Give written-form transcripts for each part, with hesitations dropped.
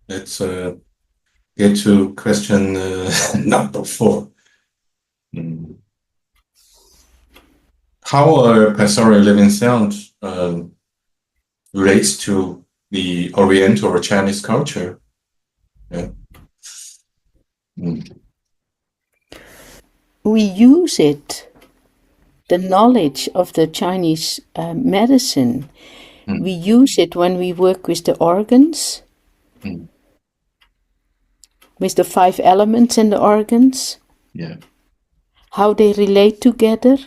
let's get to question number 4. How Pansori Living Sound relates to the oriental or Chinese culture? Yeah. We use it, the knowledge of the Chinese medicine. We use it when we work with the organs, with the 5 elements in the organs, how they relate together,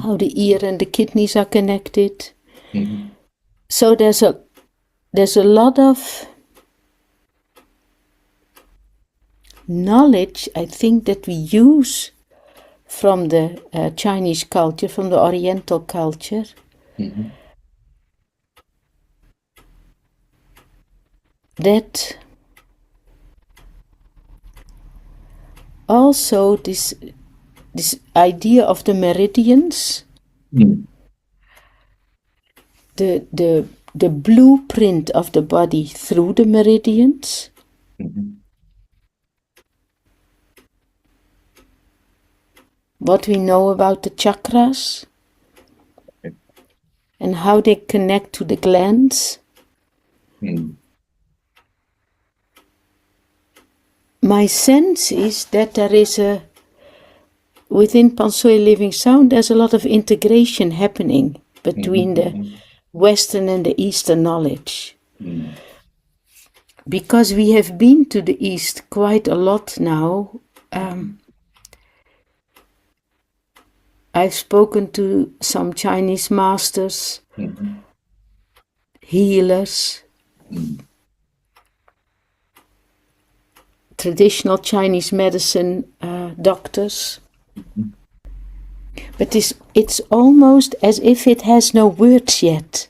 how the ear and the kidneys are connected. So there's a lot of knowledge, I think, that we use from the Chinese culture, from the oriental culture. That also this idea of the meridians, the blueprint of the body through the meridians, what we know about the chakras, and how they connect to the glands. My sense is that there is within Pansori Living Sound, there's a lot of integration happening between the Western and the Eastern knowledge. Because we have been to the East quite a lot now. I've spoken to some Chinese masters, healers, traditional Chinese medicine doctors. But it's almost as if it has no words yet.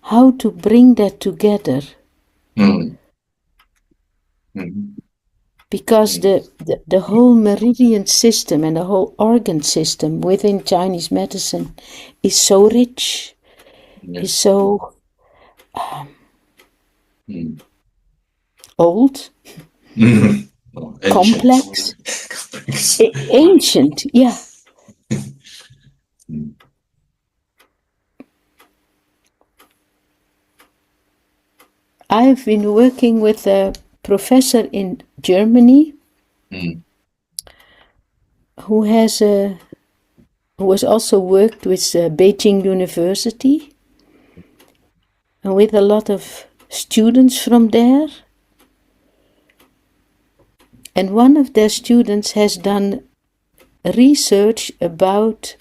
How to bring that together? Because the whole meridian system and the whole organ system within Chinese medicine is so rich, is so old, complex, ancient, yeah. I've been working with a professor in Germany who has also worked with Beijing University and with a lot of students from there. And one of their students has done research about,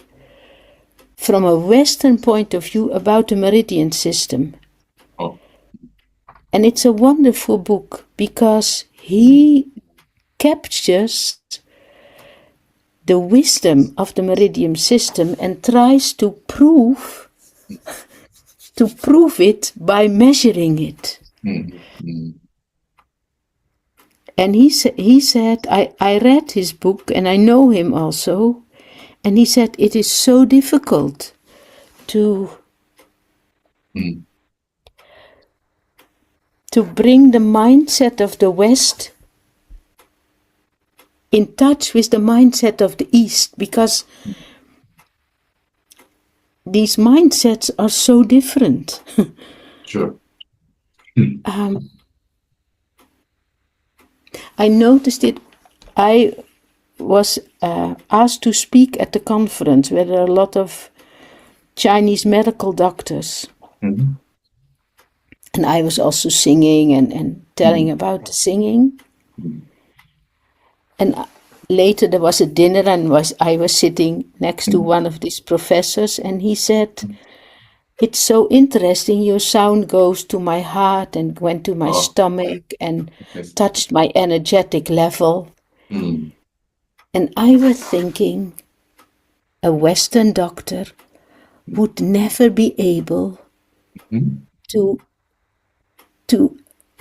from a Western point of view, about the meridian system. And it's a wonderful book because he captures the wisdom of the meridian system and tries to prove it by measuring it. And he said, I read his book and I know him also, and he said it is so difficult to bring the mindset of the West in touch with the mindset of the East, because these mindsets are so different. Sure. I noticed it. I was asked to speak at the conference where there are a lot of Chinese medical doctors. And I was also singing and telling about the singing. And later there was a dinner and I was sitting next to one of these professors, and he said, it's so interesting, your sound goes to my heart and went to my stomach and touched my energetic level. And I was thinking, a Western doctor would never be able to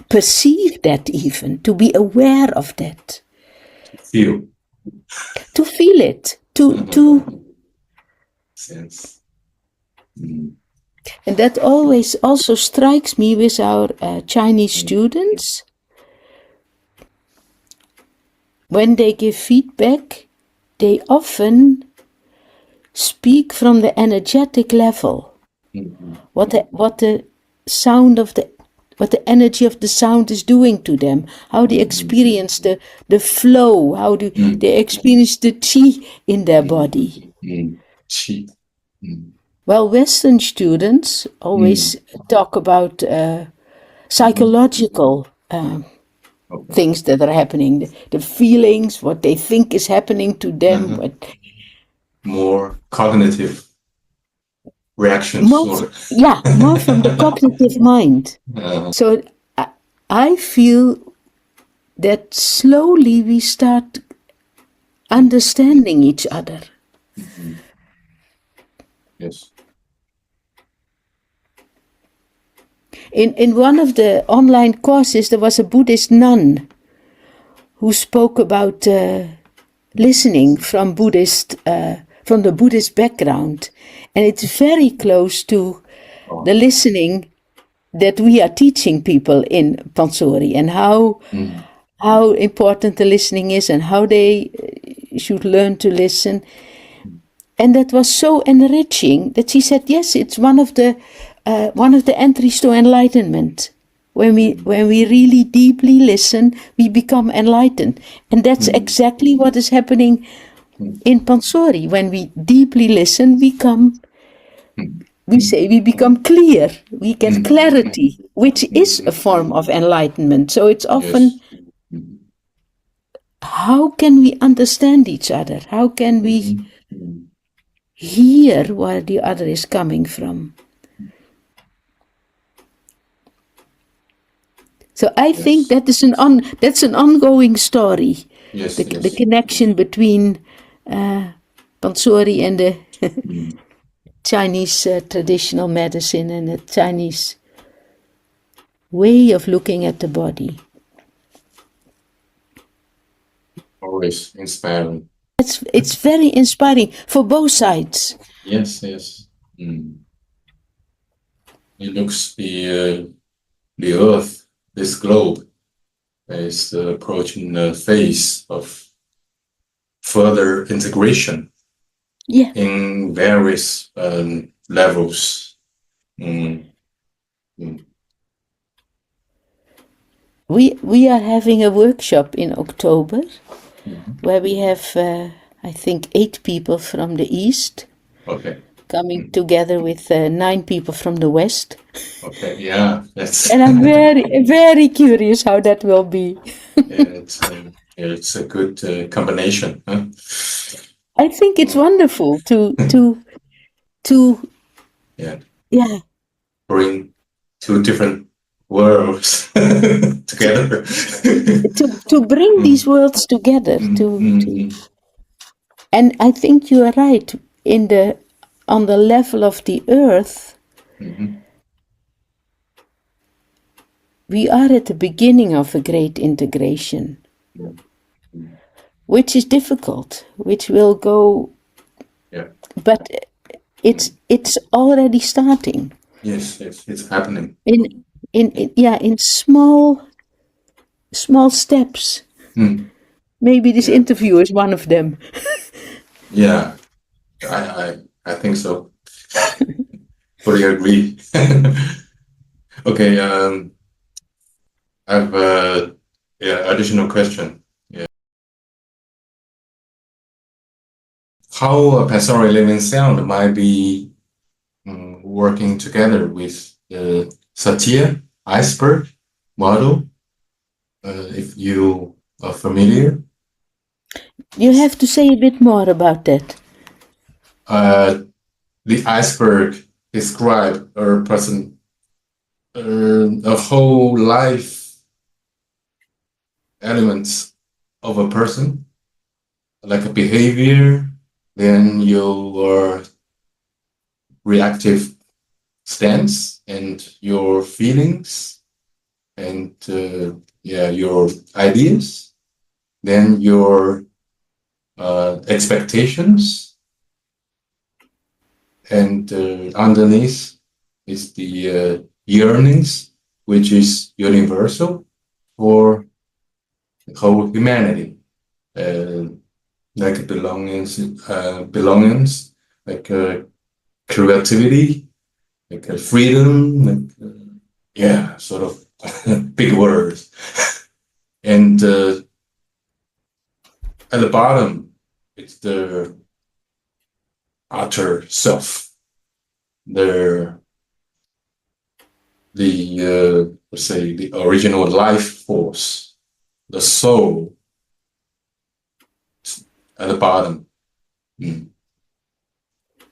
perceive that, even to be aware of that, to feel it, to sense. And that always also strikes me with our Chinese students. When they give feedback, they often speak from the energetic level. What the sound of what the energy of the sound is doing to them, how they experience the flow, how do they experience the chi in their body. Chi. Well, Western students always talk about psychological things that are happening, the feelings, what they think is happening to them. More cognitive reactions. More from the cognitive mind. So I feel that slowly we start understanding each other. Yes. In one of the online courses, there was a Buddhist nun who spoke about listening from the Buddhist background, and it's very close to the listening that we are teaching people in Pansori, and how important the listening is, and how they should learn to listen. And that was so enriching that she said, yes, it's one of the entries to enlightenment. When we really deeply listen, we become enlightened. And that's exactly what is happening in Pansori. When we deeply listen, we become clear. We get clarity, which is a form of enlightenment. So it's often, how can we understand each other? How can we hear where the other is coming from? So I think that is that's an ongoing story. Yes, the connection between Pansori and the Chinese traditional medicine and the Chinese way of looking at the body. Always inspiring. It's very inspiring for both sides. Yes. It looks the Earth, this globe, is approaching the phase of further integration in various levels. We are having a workshop in October where we have, I think, 8 people from the East coming together with 9 people from the West. Okay, yeah, that's. And I'm very, very curious how that will be. It's a good combination. Huh? I think it's wonderful to bring 2 different worlds together. to bring these worlds together. And I think you are right. On the level of the Earth, we are at the beginning of a great integration, which is difficult, which will go, but it's already starting. Yes, it's happening. In small steps. Maybe this interview is one of them. Yeah, I think so. Fully agree. Okay, I have additional question. How Pansori Living Sound might be working together with the Satir Iceberg Model, if you are familiar? You have to say a bit more about that. The iceberg describe a person, a whole life elements of a person, like a behavior, then your reactive stance and your feelings and your ideas, then your expectations, and underneath is the yearnings, which is universal for the whole humanity, like belongings, like creativity, like freedom, like sort of big words. And at the bottom, it's the utter self, the let's say the original life force, the soul at the bottom.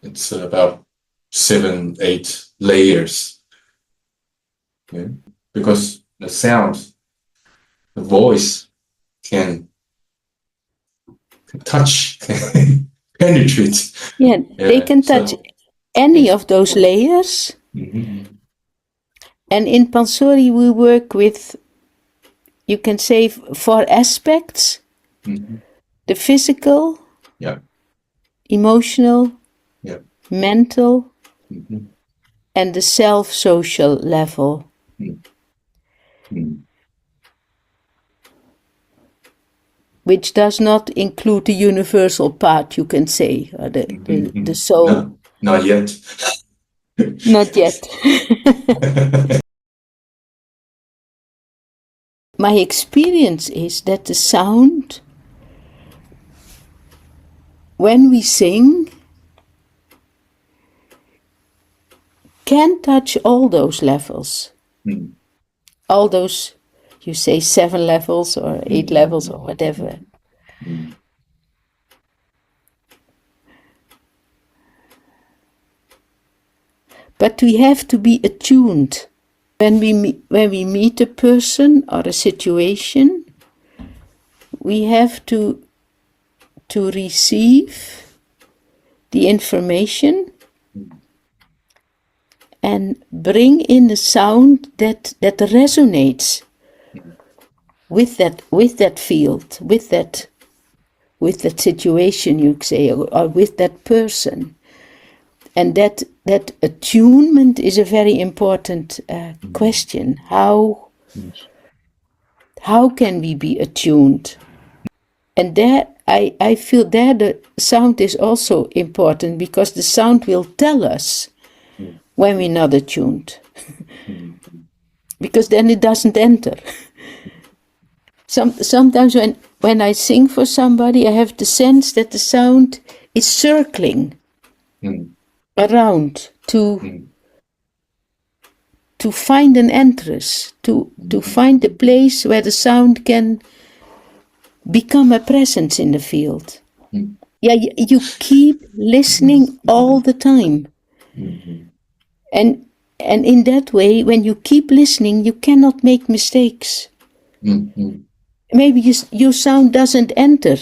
It's about 7-8 layers, because the sound, the voice can touch, can penetrate. They can touch any of those layers. And in Pansori we work with, you can say, 4 aspects. The physical, emotional, mental, and the self-social level. Which does not include the universal part, you can say, or the soul. No, not yet. Not yet. My experience is that the sound, when we sing, can touch all those levels. All those, you say 7 levels or 8 levels or whatever. But we have to be attuned. When we meet a person or a situation, we have to receive the information and bring in a sound that resonates with that field, with that situation, you say, or with that person. And that attunement is a very important question. How can we be attuned? And there, I feel there the sound is also important, because the sound will tell us when we're not attuned. Because then it doesn't enter. Sometimes when I sing for somebody, I have the sense that the sound is circling around to find an entrance, to find a place where the sound can become a presence in the field. You keep listening all the time. And in that way, when you keep listening, you cannot make mistakes. Maybe your sound doesn't enter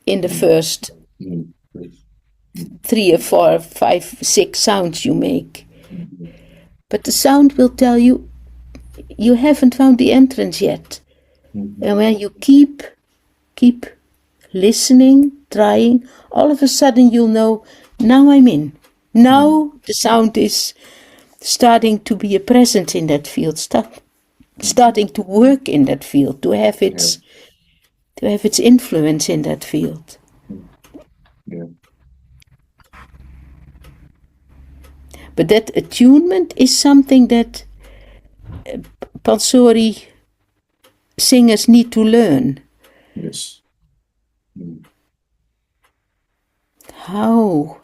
in the first 3 or 4 or 5, 6 sounds you make. But the sound will tell you, you haven't found the entrance yet. And when you keep listening, trying, all of a sudden you'll know, now I'm in. Now the sound is starting to be a presence in that field, starting to work in that field, to have its influence in that field. But that attunement is something that Pansori singers need to learn. Yes. How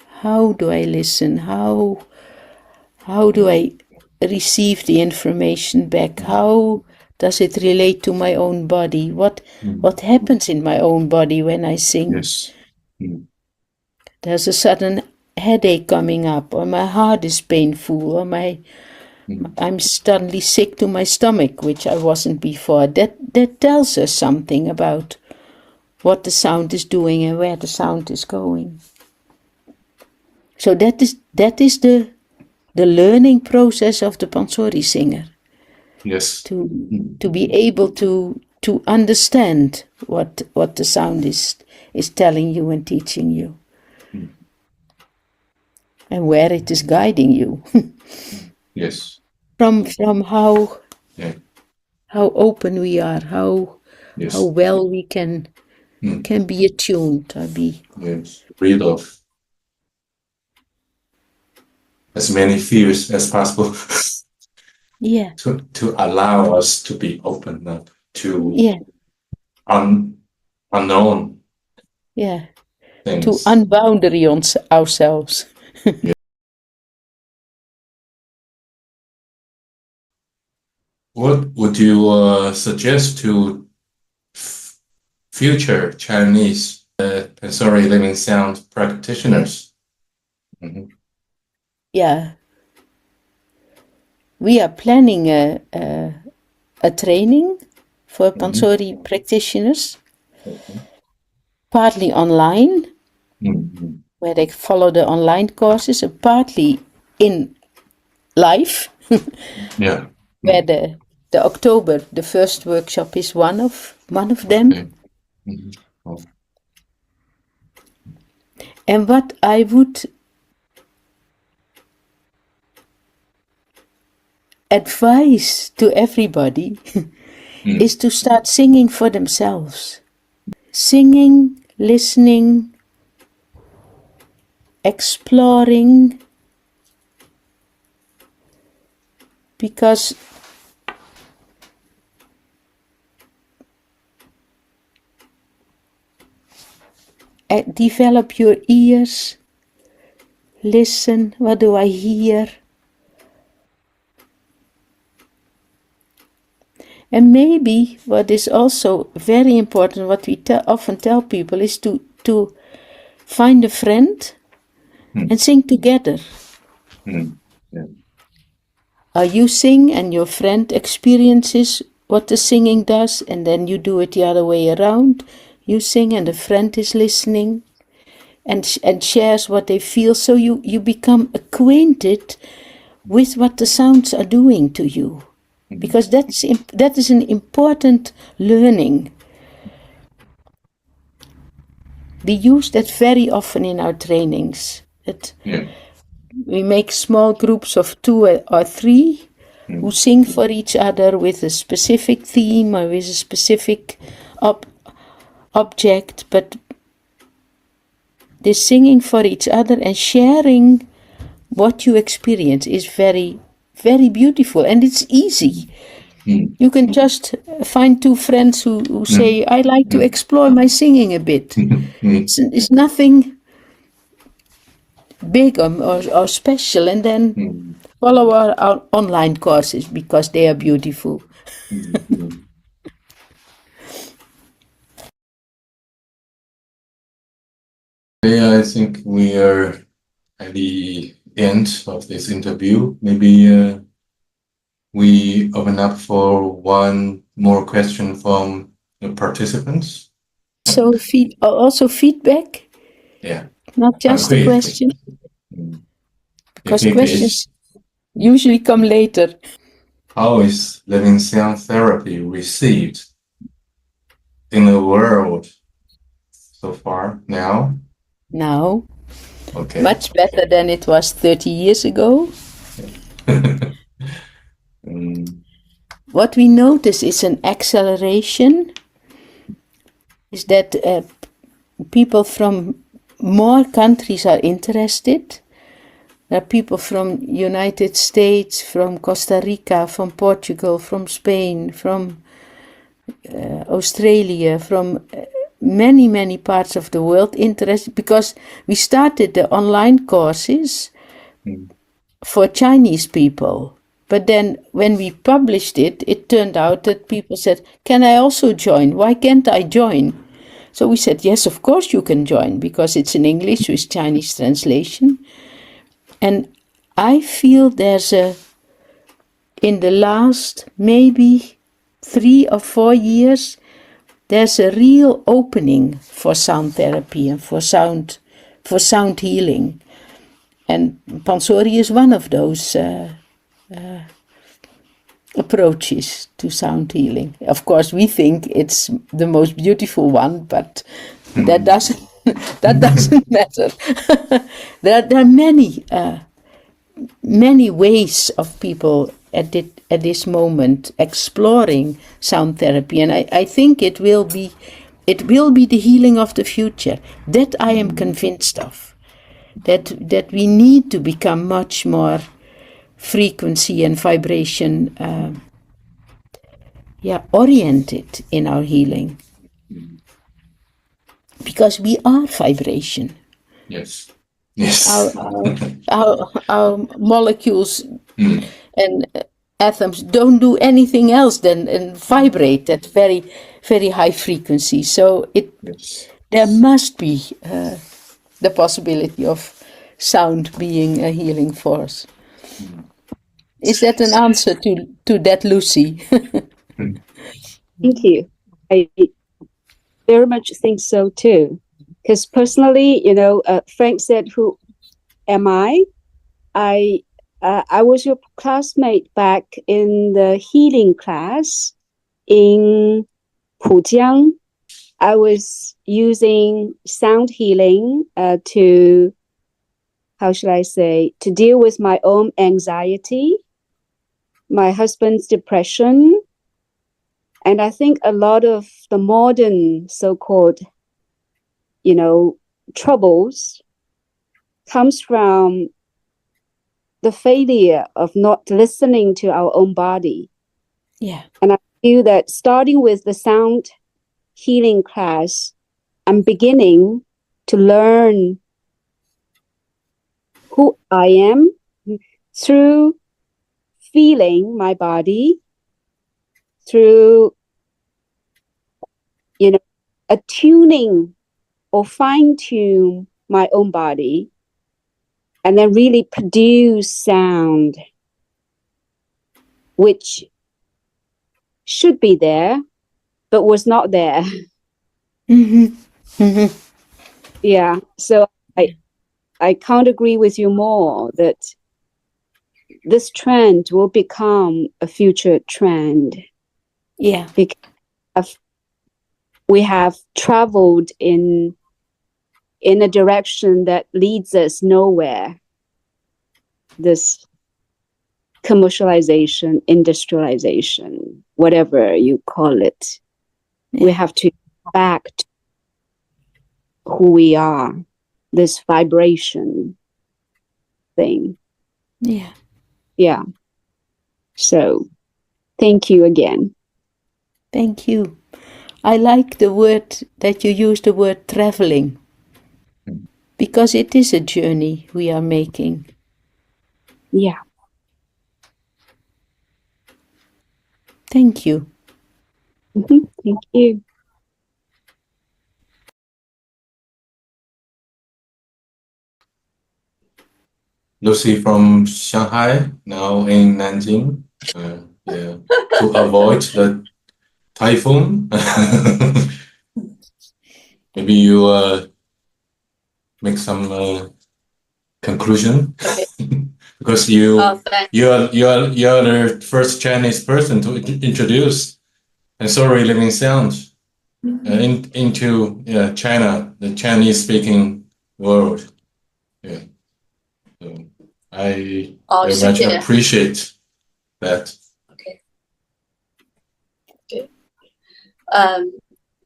do I listen? How do I receive the information back? How does it relate to my own body? What happens in my own body when I sing? Yes. There's a sudden headache coming up, or my heart is painful, or I'm suddenly sick to my stomach, which I wasn't before. That tells us something about what the sound is doing and where the sound is going. So that is the learning process of the Pansori singer. Yes. To be able to understand what the sound is telling you and teaching you. And where it is guiding you. Yes. from how Yeah. open we are, how Yes. well we can be attuned, or be Yes. Rid of as many fears as possible. yeah to allow us to be open up to yeah unknown yeah things. to unboundary ourselves. What would you suggest to future Chinese Pansori Living Sound practitioners? Mm-hmm. Yeah, we are planning a training for Pansori practitioners, partly online, where they follow the online courses, and partly in live, Yeah. where the October, the first workshop is one of them. Okay. Mm-hmm. Oh. And what I would advise to everybody is to start singing for themselves. Singing, listening, exploring, because develop your ears, listen, what do I hear? And maybe what is also very important, what we often tell people, is to find a friend and sing together. Yeah. You sing and your friend experiences what the singing does, and then you do it the other way around. You sing and the friend is listening and shares what they feel, so you become acquainted with what the sounds are doing to you. Because that is an important learning. We use that very often in our trainings. We make small groups of 2 or 3 who sing for each other with a specific theme or with a specific object, but they're singing for each other and sharing what you experience is very, very beautiful, and it's easy. You can just find 2 friends who say, I like to explore my singing a bit. It's nothing big or special, and then follow our online courses because they are beautiful. I think we are at the end of this interview. Maybe we open up for one more question from the participants. So also feedback? Yeah. Not just a question? Because questions usually come later. How is living sound therapy received in the world so far now? Now, Okay. much better than it was 30 years ago. What we notice is an acceleration, is that people from more countries are interested. There are people from United States, from Costa Rica, from Portugal, from Spain, from Australia, from many, many parts of the world interested, because we started the online courses for Chinese people. But then when we published it, it turned out that people said, can I also join? Why can't I join? So we said, yes, of course you can join, because it's in English with Chinese translation. And I feel in the last maybe 3 or 4 years, there's a real opening for sound therapy and for sound healing. And Pansori is one of those approaches to sound healing. Of course, we think it's the most beautiful one, but that doesn't matter. There are many many ways of people at this moment exploring sound therapy, and I think it will be the healing of the future. That I am convinced of. That we need to become much more frequency and vibration oriented in our healing, because we are vibration. Yes. Our molecules and atoms don't do anything else than vibrate at very, very high frequency. So there must be the possibility of sound being a healing force. Is that an answer to that, Lucy? Thank you. I very much think so too. Because personally, Frank said, "Who am I?" I was your classmate back in the healing class in Pujiang. I was using sound healing to deal with my own anxiety, my husband's depression, and I think a lot of the modern so-called troubles comes from the failure of not listening to our own body. Yeah. And I feel that starting with the sound healing class, I'm beginning to learn who I am through feeling my body, through, attuning or fine-tune my own body, and then really produce sound which should be there, but was not there. Mm-hmm. Mm-hmm. Yeah, so I can't agree with you more that this trend will become a future trend. Yeah. Because we have traveled in a direction that leads us nowhere. This commercialization, industrialization, whatever you call it. Yeah. We have to go back to who we are, this vibration thing. Yeah. Yeah. So, thank you again. Thank you. I like the word that you use, the word traveling, because it is a journey we are making. Yeah. Thank you. Mm-hmm. Thank you. Lucy from Shanghai, now in Nanjing, to avoid the typhoon. Maybe you make some conclusion, because you're the first Chinese person to introduce Pansori Living Sound into China, the Chinese-speaking world. Yeah. So I very much appreciate that. Okay.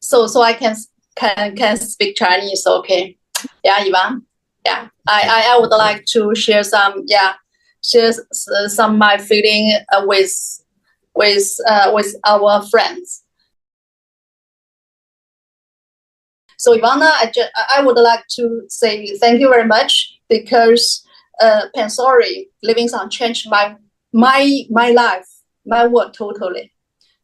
So I can speak Chinese, okay? Yeah, Yvonne. Yeah, I would like to share some my feeling with our friends. So Yvonne, I would like to say thank you very much, because Pansori Living Sound changed my life, my world totally.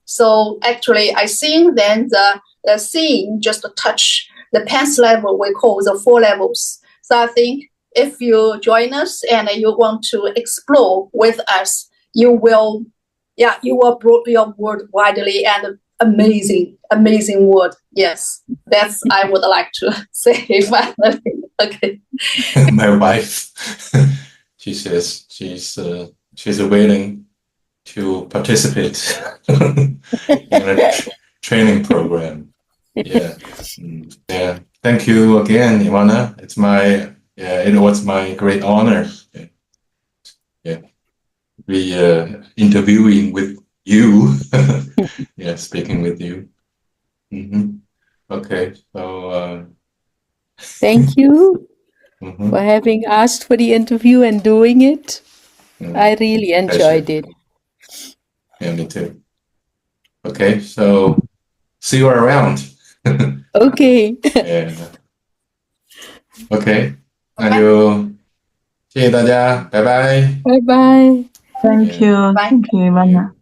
So actually, I think then the seeing just touch the pants level we call the 4 levels. So I think if you join us and you want to explore with us, you will grow your world widely and amazing world. Yes, that's I would like to say finally. Okay. My wife, she says she's willing to participate in a training program. Yeah. Yeah. Thank you again, Yvonne. It was my great honor. be interviewing with you. Yeah, speaking with you. Okay, so Thank you mhm. for having asked for the interview and doing it. I really enjoyed Pleasure. it. Yeah, me too. Okay, so see you around. Okay. Yeah. OK，那就谢谢大家，拜拜。 Bye bye. Thank you. Bye. Thank you, Yvonne.